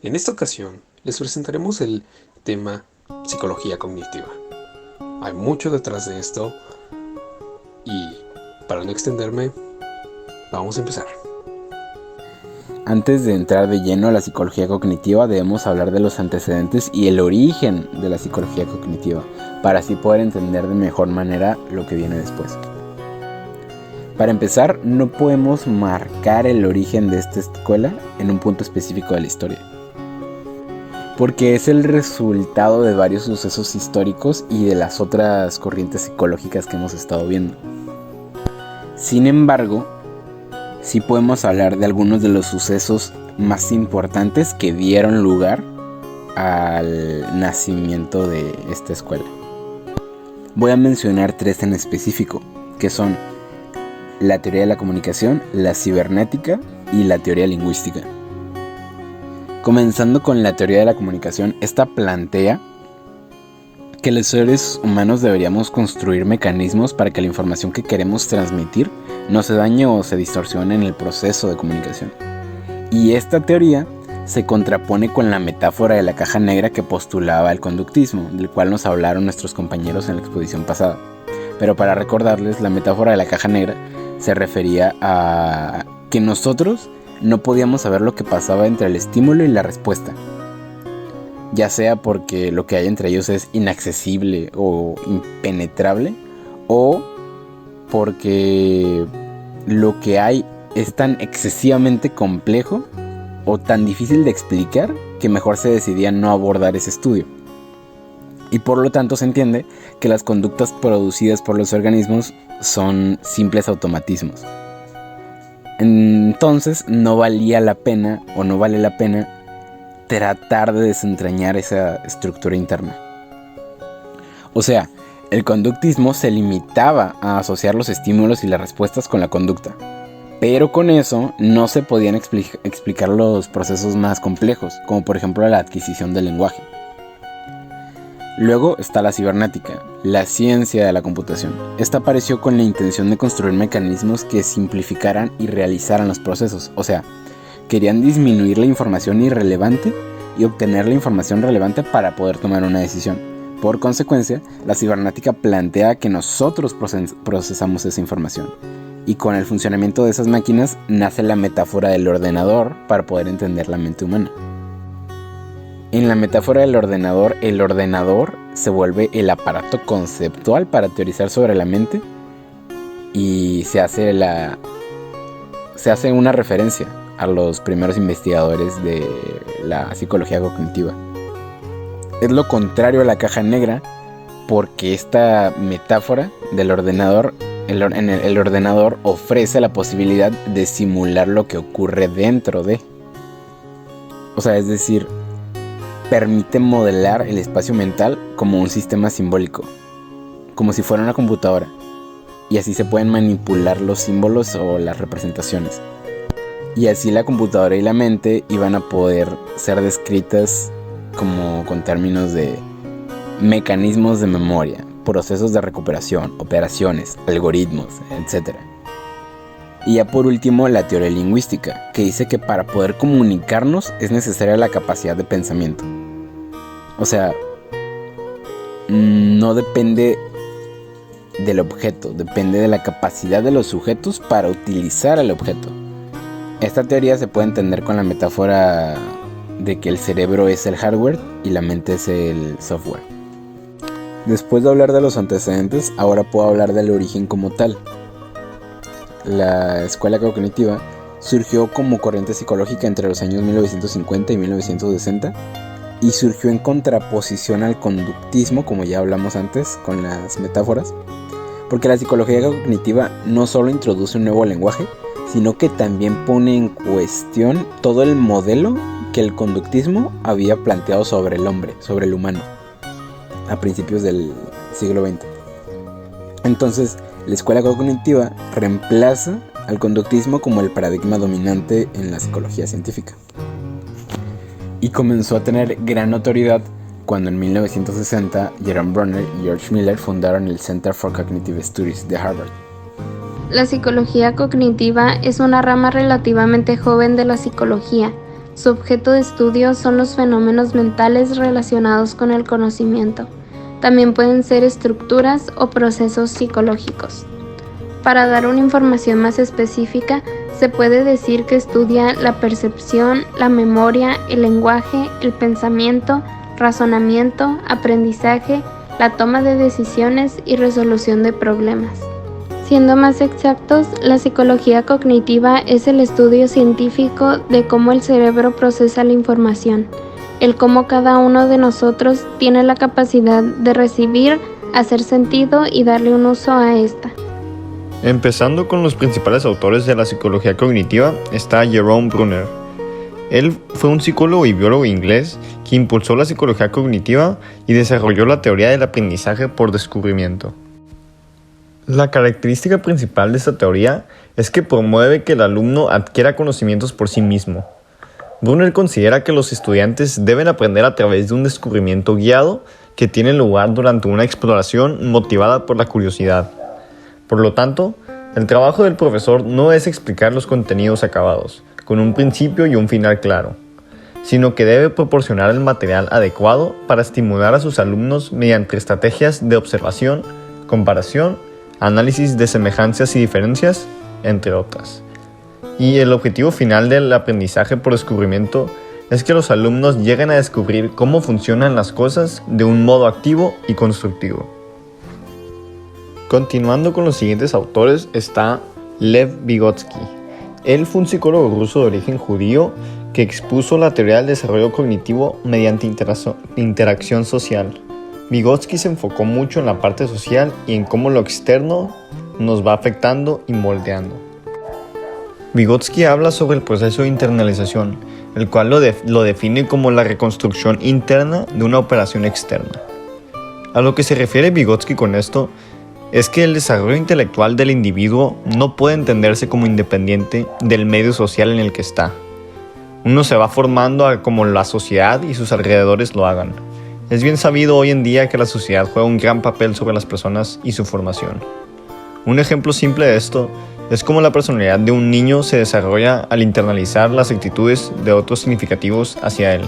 En esta ocasión les presentaremos el tema psicología cognitiva. Hay mucho detrás de esto y para no extenderme, vamos a empezar. Antes de entrar de lleno a la psicología cognitiva, debemos hablar de los antecedentes y el origen de la psicología cognitiva, para así poder entender de mejor manera lo que viene después. Para empezar, no podemos marcar el origen de esta escuela en un punto específico de la historia, porque es el resultado de varios sucesos históricos y de las otras corrientes psicológicas que hemos estado viendo. Sin embargo, sí podemos hablar de algunos de los sucesos más importantes que dieron lugar al nacimiento de esta escuela. Voy a mencionar 3 en específico, que son la teoría de la comunicación, la cibernética y la teoría lingüística. Comenzando con la teoría de la comunicación, esta plantea que los seres humanos deberíamos construir mecanismos para que la información que queremos transmitir no se dañe o se distorsione en el proceso de comunicación. Y esta teoría se contrapone con la metáfora de la caja negra que postulaba el conductismo, del cual nos hablaron nuestros compañeros en la exposición pasada. Pero para recordarles, la metáfora de la caja negra se refería a que nosotros no podíamos saber lo que pasaba entre el estímulo y la respuesta, ya sea porque lo que hay entre ellos es inaccesible o impenetrable, o porque lo que hay es tan excesivamente complejo o tan difícil de explicar que mejor se decidía no abordar ese estudio. Y por lo tanto se entiende que las conductas producidas por los organismos son simples automatismos. Entonces no valía la pena o no vale la pena tratar de desentrañar esa estructura interna. O sea, el conductismo se limitaba a asociar los estímulos y las respuestas con la conducta, pero con eso no se podían explicar los procesos más complejos, como por ejemplo la adquisición del lenguaje. Luego está la cibernética, la ciencia de la computación. Esta apareció con la intención de construir mecanismos que simplificaran y realizaran los procesos, o sea, querían disminuir la información irrelevante y obtener la información relevante para poder tomar una decisión. Por consecuencia, la cibernética plantea que nosotros procesamos esa información. Y con el funcionamiento de esas máquinas nace la metáfora del ordenador para poder entender la mente humana. En la metáfora del ordenador, el ordenador se vuelve el aparato conceptual para teorizar sobre la mente y se hace una referencia a los primeros investigadores de la psicología cognitiva. Es lo contrario a la caja negra, porque esta metáfora del ordenador, el ordenador ofrece la posibilidad de simular lo que ocurre dentro de. O sea, es decir, permite modelar el espacio mental como un sistema simbólico, como si fuera una computadora, y así se pueden manipular los símbolos o las representaciones. Y así la computadora y la mente iban a poder ser descritas como con términos de mecanismos de memoria, procesos de recuperación, operaciones, algoritmos, etc. Y ya por último la teoría lingüística, que dice que para poder comunicarnos es necesaria la capacidad de pensamiento. O sea, no depende del objeto, depende de la capacidad de los sujetos para utilizar el objeto. Esta teoría se puede entender con la metáfora de que el cerebro es el hardware y la mente es el software. Después de hablar de los antecedentes, ahora puedo hablar del origen como tal. La escuela cognitiva surgió como corriente psicológica entre los años 1950 y 1960 y surgió en contraposición al conductismo, como ya hablamos antes con las metáforas, porque la psicología cognitiva no solo introduce un nuevo lenguaje, sino que también pone en cuestión todo el modelo que el conductismo había planteado sobre el hombre, sobre el humano, a principios del siglo XX. Entonces, la escuela cognitiva reemplaza al conductismo como el paradigma dominante en la psicología científica. Y comenzó a tener gran notoriedad cuando en 1960 Jerome Bruner y George Miller fundaron el Center for Cognitive Studies de Harvard. La psicología cognitiva es una rama relativamente joven de la psicología. Su objeto de estudio son los fenómenos mentales relacionados con el conocimiento. También pueden ser estructuras o procesos psicológicos. Para dar una información más específica, se puede decir que estudia la percepción, la memoria, el lenguaje, el pensamiento, razonamiento, aprendizaje, la toma de decisiones y resolución de problemas. Siendo más exactos, la psicología cognitiva es el estudio científico de cómo el cerebro procesa la información, el cómo cada uno de nosotros tiene la capacidad de recibir, hacer sentido y darle un uso a esta. Empezando con los principales autores de la psicología cognitiva está Jerome Bruner. Él fue un psicólogo y biólogo inglés que impulsó la psicología cognitiva y desarrolló la teoría del aprendizaje por descubrimiento. La característica principal de esta teoría es que promueve que el alumno adquiera conocimientos por sí mismo. Bruner considera que los estudiantes deben aprender a través de un descubrimiento guiado que tiene lugar durante una exploración motivada por la curiosidad. Por lo tanto, el trabajo del profesor no es explicar los contenidos acabados, con un principio y un final claro, sino que debe proporcionar el material adecuado para estimular a sus alumnos mediante estrategias de observación, comparación, análisis de semejanzas y diferencias, entre otras. Y el objetivo final del aprendizaje por descubrimiento es que los alumnos lleguen a descubrir cómo funcionan las cosas de un modo activo y constructivo. Continuando con los siguientes autores está Lev Vygotsky. Él fue un psicólogo ruso de origen judío que expuso la teoría del desarrollo cognitivo mediante interacción social. Vygotsky se enfocó mucho en la parte social y en cómo lo externo nos va afectando y moldeando. Vygotsky habla sobre el proceso de internalización, el cual lo define como la reconstrucción interna de una operación externa. A lo que se refiere Vygotsky con esto es que el desarrollo intelectual del individuo no puede entenderse como independiente del medio social en el que está. Uno se va formando a como la sociedad y sus alrededores lo hagan. Es bien sabido hoy en día que la sociedad juega un gran papel sobre las personas y su formación. Un ejemplo simple de esto es cómo la personalidad de un niño se desarrolla al internalizar las actitudes de otros significativos hacia él,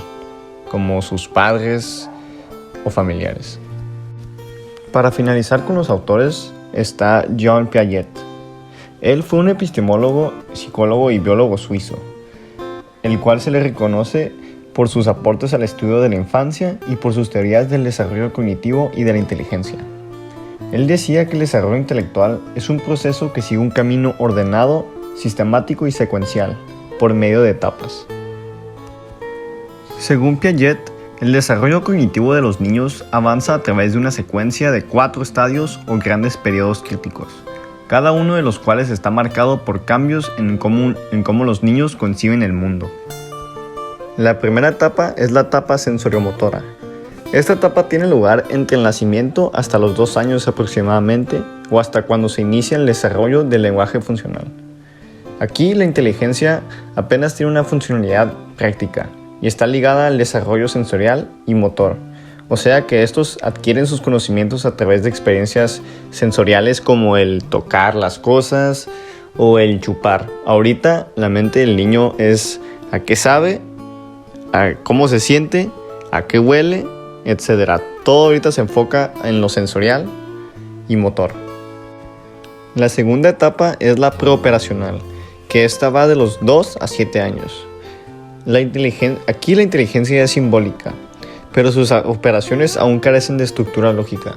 como sus padres o familiares. Para finalizar con los autores está Jean Piaget. Él fue un epistemólogo, psicólogo y biólogo suizo, el cual se le reconoce por sus aportes al estudio de la infancia y por sus teorías del desarrollo cognitivo y de la inteligencia. Él decía que el desarrollo intelectual es un proceso que sigue un camino ordenado, sistemático y secuencial, por medio de etapas. Según Piaget, el desarrollo cognitivo de los niños avanza a través de una secuencia de 4 estadios o grandes periodos críticos, cada uno de los cuales está marcado por cambios en cómo los niños conciben el mundo. La primera etapa es la etapa sensoriomotora. Esta etapa tiene lugar entre el nacimiento hasta los 2 años aproximadamente o hasta cuando se inicia el desarrollo del lenguaje funcional. Aquí la inteligencia apenas tiene una funcionalidad práctica y está ligada al desarrollo sensorial y motor, o sea que estos adquieren sus conocimientos a través de experiencias sensoriales como el tocar las cosas o el chupar. Ahorita la mente del niño es a qué sabe, a cómo se siente, a qué huele, etc. Todo ahorita se enfoca en lo sensorial y motor. La segunda etapa es la preoperacional, que esta va de los 2 a 7 años. Aquí la inteligencia es simbólica, pero sus operaciones aún carecen de estructura lógica.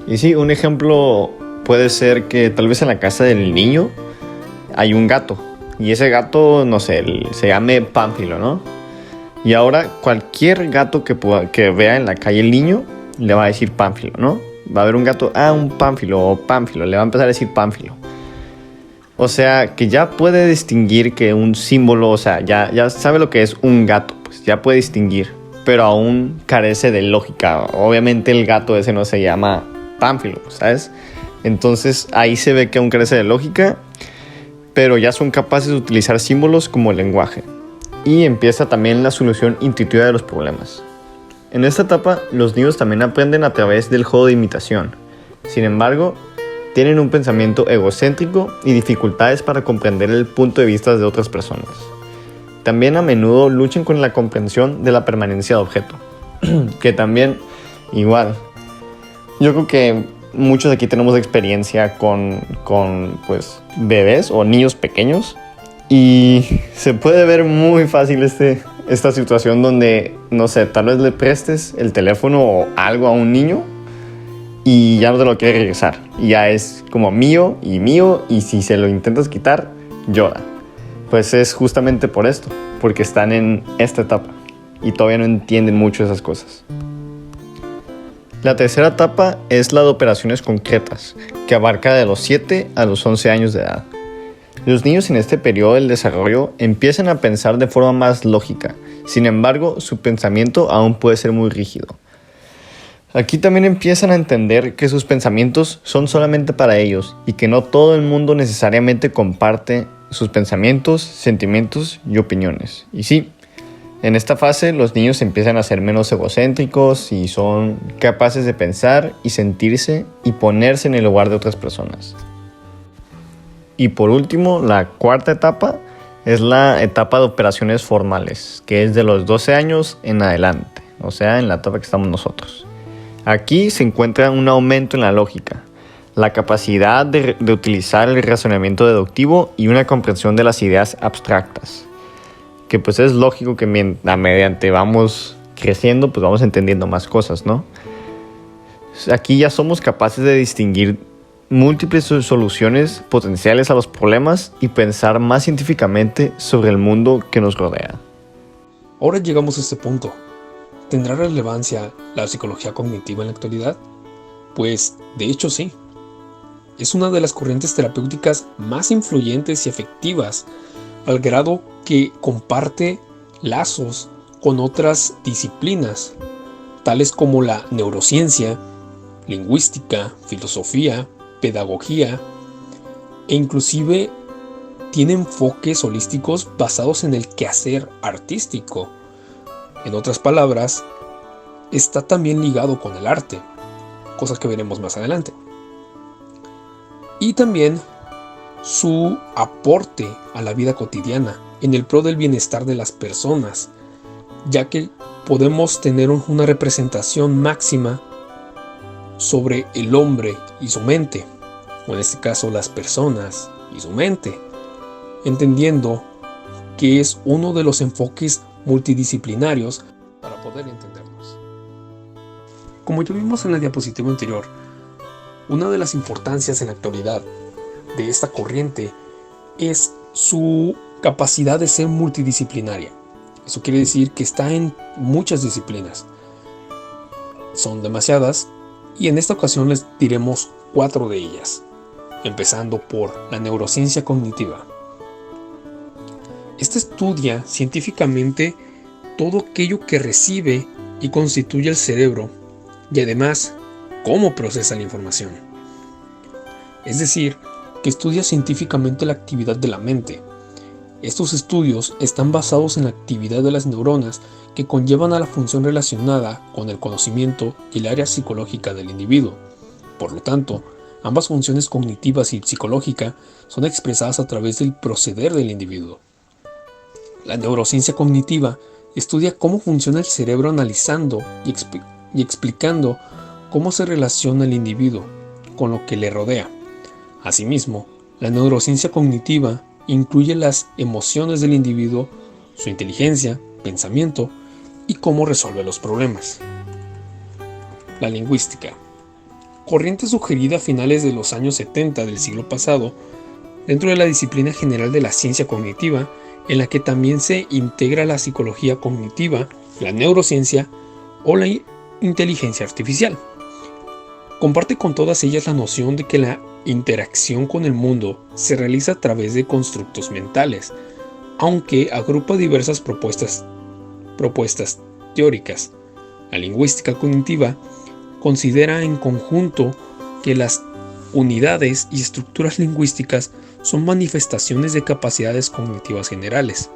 Y sí, un ejemplo puede ser que tal vez en la casa del niño hay un gato, y ese gato, no sé, se llame Pánfilo, ¿no? Y ahora cualquier gato que vea en la calle el niño le va a decir Pánfilo, ¿no? Va a haber un gato, un Pánfilo o Pánfilo, le va a empezar a decir Pánfilo. O sea, que ya puede distinguir que un símbolo, o sea, ya sabe lo que es un gato, pues ya puede distinguir, pero aún carece de lógica. Obviamente el gato ese no se llama Pánfilo, ¿sabes? Entonces ahí se ve que aún carece de lógica, pero ya son capaces de utilizar símbolos como el lenguaje. Y empieza también la solución intuitiva de los problemas. En esta etapa, los niños también aprenden a través del juego de imitación. Sin embargo, tienen un pensamiento egocéntrico y dificultades para comprender el punto de vista de otras personas. también a menudo luchan con la comprensión de la permanencia de objeto, que también igual. Yo creo que muchos de aquí tenemos experiencia con pues, bebés o niños pequeños y se puede ver muy fácil esta situación donde, no sé, tal vez le prestes el teléfono o algo a un niño y ya no te lo quiere regresar. Y ya es como mío y si se lo intentas quitar, llora. Pues es justamente por esto, porque están en esta etapa y todavía no entienden mucho esas cosas. La tercera etapa es la de operaciones concretas, que abarca de los 7 a los 11 años de edad. Los niños en este periodo del desarrollo empiezan a pensar de forma más lógica, sin embargo, su pensamiento aún puede ser muy rígido. Aquí también empiezan a entender que sus pensamientos son solamente para ellos y que no todo el mundo necesariamente comparte sus pensamientos, sentimientos y opiniones. Y sí, en esta fase los niños empiezan a ser menos egocéntricos y son capaces de pensar y sentirse y ponerse en el lugar de otras personas. Y por último, la cuarta etapa es la etapa de operaciones formales, que es de los 12 años en adelante, o sea, en la etapa que estamos nosotros. Aquí se encuentra un aumento en la lógica, la capacidad de utilizar el razonamiento deductivo y una comprensión de las ideas abstractas. Que pues es lógico que mediante vamos creciendo, pues vamos entendiendo más cosas, ¿no? Aquí ya somos capaces de distinguir múltiples soluciones potenciales a los problemas y pensar más científicamente sobre el mundo que nos rodea. Ahora llegamos a este punto. ¿Tendrá relevancia la psicología cognitiva en la actualidad? Pues, de hecho sí. Es una de las corrientes terapéuticas más influyentes y efectivas, al grado que comparte lazos con otras disciplinas, tales como la neurociencia, lingüística, filosofía, pedagogía, e inclusive tiene enfoques holísticos basados en el quehacer artístico. En otras palabras, está también ligado con el arte, cosa que veremos más adelante. Y también su aporte a la vida cotidiana en el pro del bienestar de las personas, ya que podemos tener una representación máxima sobre el hombre y su mente, o en este caso las personas y su mente, entendiendo que es uno de los enfoques multidisciplinarios para poder entendernos. Como ya vimos en la diapositiva anterior, una de las importancias en la actualidad de esta corriente es su capacidad de ser multidisciplinaria. Eso quiere decir que está en muchas disciplinas. Son demasiadas y en esta ocasión les diremos 4 de ellas, empezando por la neurociencia cognitiva. Esta estudia científicamente todo aquello que recibe y constituye el cerebro y además cómo procesa la información. Es decir, que estudia científicamente la actividad de la mente. Estos estudios están basados en la actividad de las neuronas que conllevan a la función relacionada con el conocimiento y el área psicológica del individuo. Por lo tanto, ambas funciones cognitivas y psicológica son expresadas a través del proceder del individuo. La neurociencia cognitiva estudia cómo funciona el cerebro analizando y explicando cómo se relaciona el individuo con lo que le rodea. Asimismo, la neurociencia cognitiva incluye las emociones del individuo, su inteligencia, pensamiento y cómo resuelve los problemas. La lingüística. Corriente sugerida a finales de los años 70 del siglo pasado, dentro de la disciplina general de la ciencia cognitiva, en la que también se integra la psicología cognitiva, la neurociencia o la inteligencia artificial. Comparte con todas ellas la noción de que la interacción con el mundo se realiza a través de constructos mentales, aunque agrupa diversas propuestas teóricas. La lingüística cognitiva considera en conjunto que las unidades y estructuras lingüísticas son manifestaciones de capacidades cognitivas generales,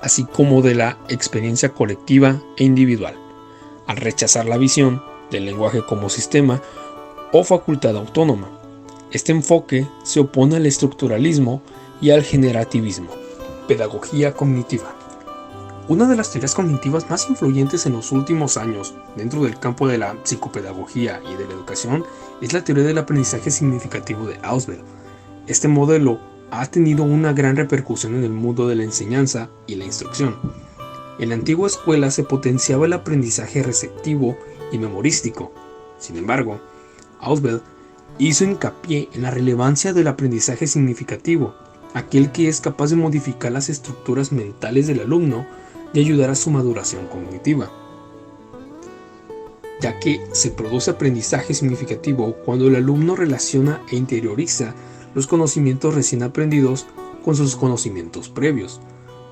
así como de la experiencia colectiva e individual, al rechazar la visión del lenguaje como sistema o facultad autónoma. Este enfoque se opone al estructuralismo y al generativismo. Pedagogía cognitiva. Una de las teorías cognitivas más influyentes en los últimos años dentro del campo de la psicopedagogía y de la educación es la teoría del aprendizaje significativo de Ausubel. Este modelo ha tenido una gran repercusión en el mundo de la enseñanza y la instrucción. En la antigua escuela se potenciaba el aprendizaje receptivo y memorístico. Sin embargo, Ausubel hizo hincapié en la relevancia del aprendizaje significativo, aquel que es capaz de modificar las estructuras mentales del alumno y ayudar a su maduración cognitiva, ya que se produce aprendizaje significativo cuando el alumno relaciona e interioriza los conocimientos recién aprendidos con sus conocimientos previos.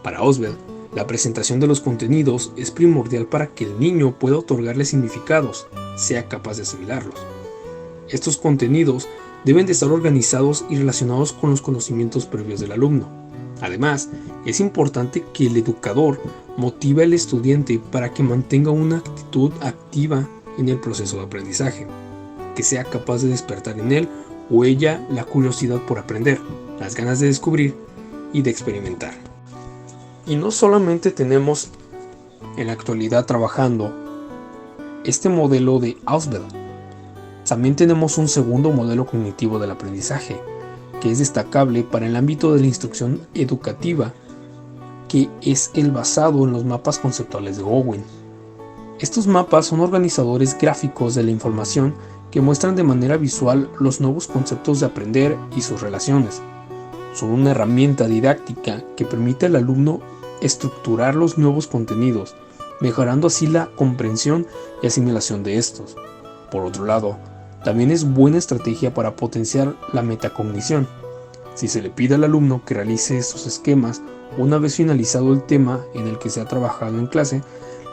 Para Ausubel, la presentación de los contenidos es primordial para que el niño pueda otorgarle significados, sea capaz de asimilarlos. Estos contenidos deben de estar organizados y relacionados con los conocimientos previos del alumno. Además, es importante que el educador motive al estudiante para que mantenga una actitud activa en el proceso de aprendizaje, que sea capaz de despertar en él o ella la curiosidad por aprender, las ganas de descubrir y de experimentar. Y no solamente tenemos en la actualidad trabajando este modelo de Ausubel, también tenemos un segundo modelo cognitivo del aprendizaje, que es destacable para el ámbito de la instrucción educativa, que es el basado en los mapas conceptuales de Owen. Estos mapas son organizadores gráficos de la información que muestran de manera visual los nuevos conceptos de aprender y sus relaciones. Son una herramienta didáctica que permite al alumno estructurar los nuevos contenidos, mejorando así la comprensión y asimilación de estos. Por otro lado, también es buena estrategia para potenciar la metacognición. Si se le pide al alumno que realice estos esquemas una vez finalizado el tema en el que se ha trabajado en clase,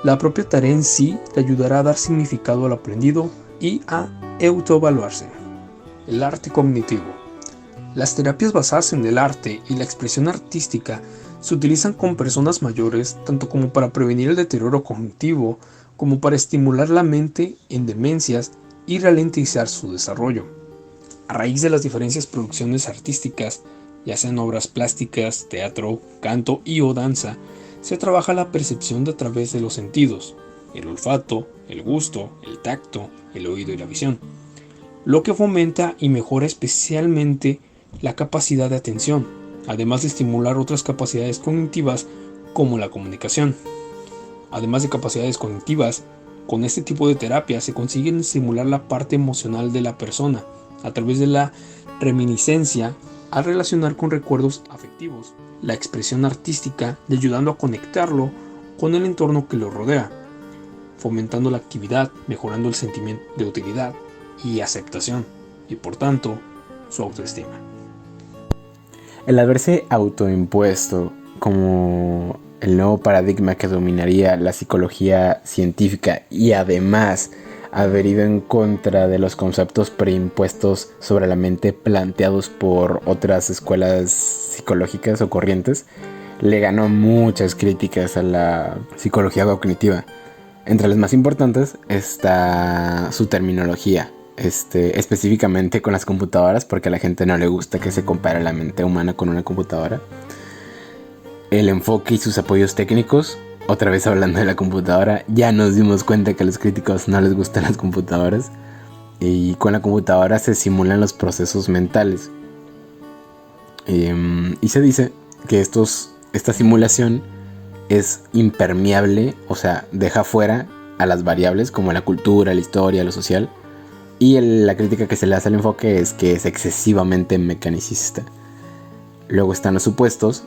la propia tarea en sí le ayudará a dar significado al aprendido y a autoevaluarse. El arte cognitivo. Las terapias basadas en el arte y la expresión artística se utilizan con personas mayores tanto como para prevenir el deterioro cognitivo como para estimular la mente en demencias y ralentizar su desarrollo. A raíz de las diferentes producciones artísticas, ya sean obras plásticas, teatro, canto y o danza, se trabaja la percepción a través de los sentidos, el olfato, el gusto, el tacto, el oído y la visión, lo que fomenta y mejora especialmente la capacidad de atención, además de estimular otras capacidades cognitivas como la comunicación. Además de capacidades cognitivas, con este tipo de terapia se consigue estimular la parte emocional de la persona a través de la reminiscencia al relacionar con recuerdos afectivos, la expresión artística y ayudando a conectarlo con el entorno que lo rodea, fomentando la actividad, mejorando el sentimiento de utilidad y aceptación y por tanto su autoestima. El haberse autoimpuesto como el nuevo paradigma que dominaría la psicología científica y además haber ido en contra de los conceptos preimpuestos sobre la mente planteados por otras escuelas psicológicas o corrientes, le ganó muchas críticas a la psicología cognitiva. Entre las más importantes está su terminología, específicamente con las computadoras, porque a la gente no le gusta que se compare la mente humana con una computadora. El enfoque y sus apoyos técnicos, otra vez hablando de la computadora, ya nos dimos cuenta que a los críticos no les gustan las computadoras y con la computadora se simulan los procesos mentales. Y se dice que esta simulación es impermeable, o sea, deja fuera a las variables como la cultura, la historia, lo social. Y la crítica que se le hace al enfoque es que es excesivamente mecanicista. Luego están los supuestos,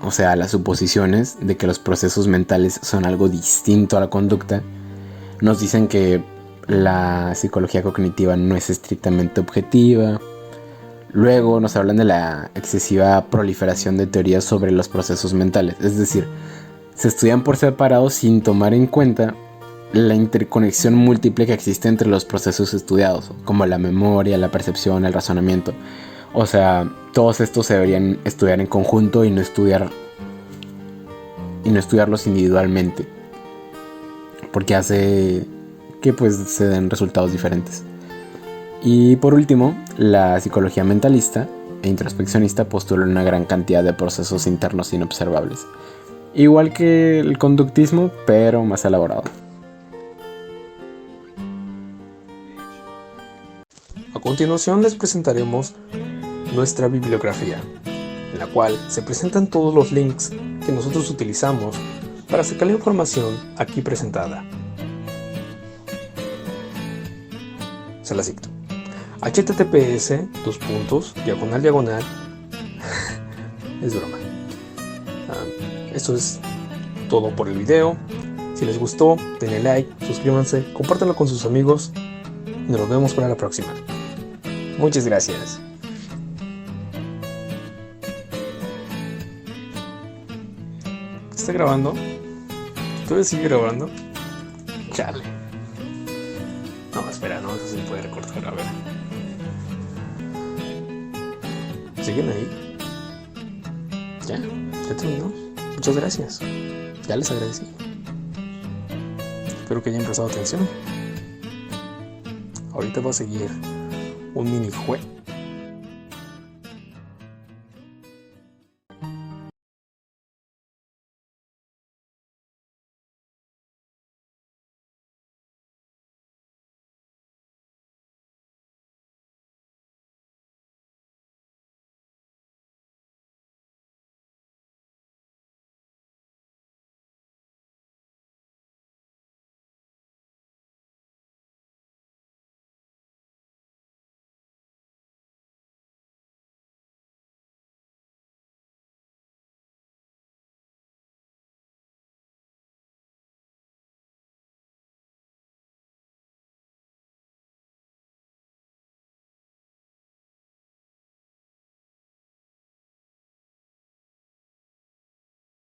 o sea, las suposiciones de que los procesos mentales son algo distinto a la conducta. Nos dicen que la psicología cognitiva no es estrictamente objetiva. Luego nos hablan de la excesiva proliferación de teorías sobre los procesos mentales. Es decir, se estudian por separado sin tomar en cuenta la interconexión múltiple que existe entre los procesos estudiados, como la memoria, la percepción, el razonamiento. O sea, todos estos se deberían estudiar en conjunto y no estudiarlos individualmente, porque hace que pues se den resultados diferentes. Y por último, la psicología mentalista e introspeccionista postula una gran cantidad de procesos internos inobservables. Igual que el conductismo, pero más elaborado. A continuación les presentaremos nuestra bibliografía, en la cual se presentan todos los links que nosotros utilizamos para sacar la información aquí presentada. Se las dicto. https://diagonal es broma. Esto es todo por el video. Si les gustó, denle like, suscríbanse, compártanlo con sus amigos y nos vemos para la próxima. Muchas gracias. ¿Está grabando? ¿Todavía sigue grabando? Chale. No, espera, no, eso se puede recortar, a ver. ¿Siguen ahí? Ya terminó. Muchas gracias. Ya les agradecí. Espero que hayan prestado atención. Ahorita va a seguir un minijuego.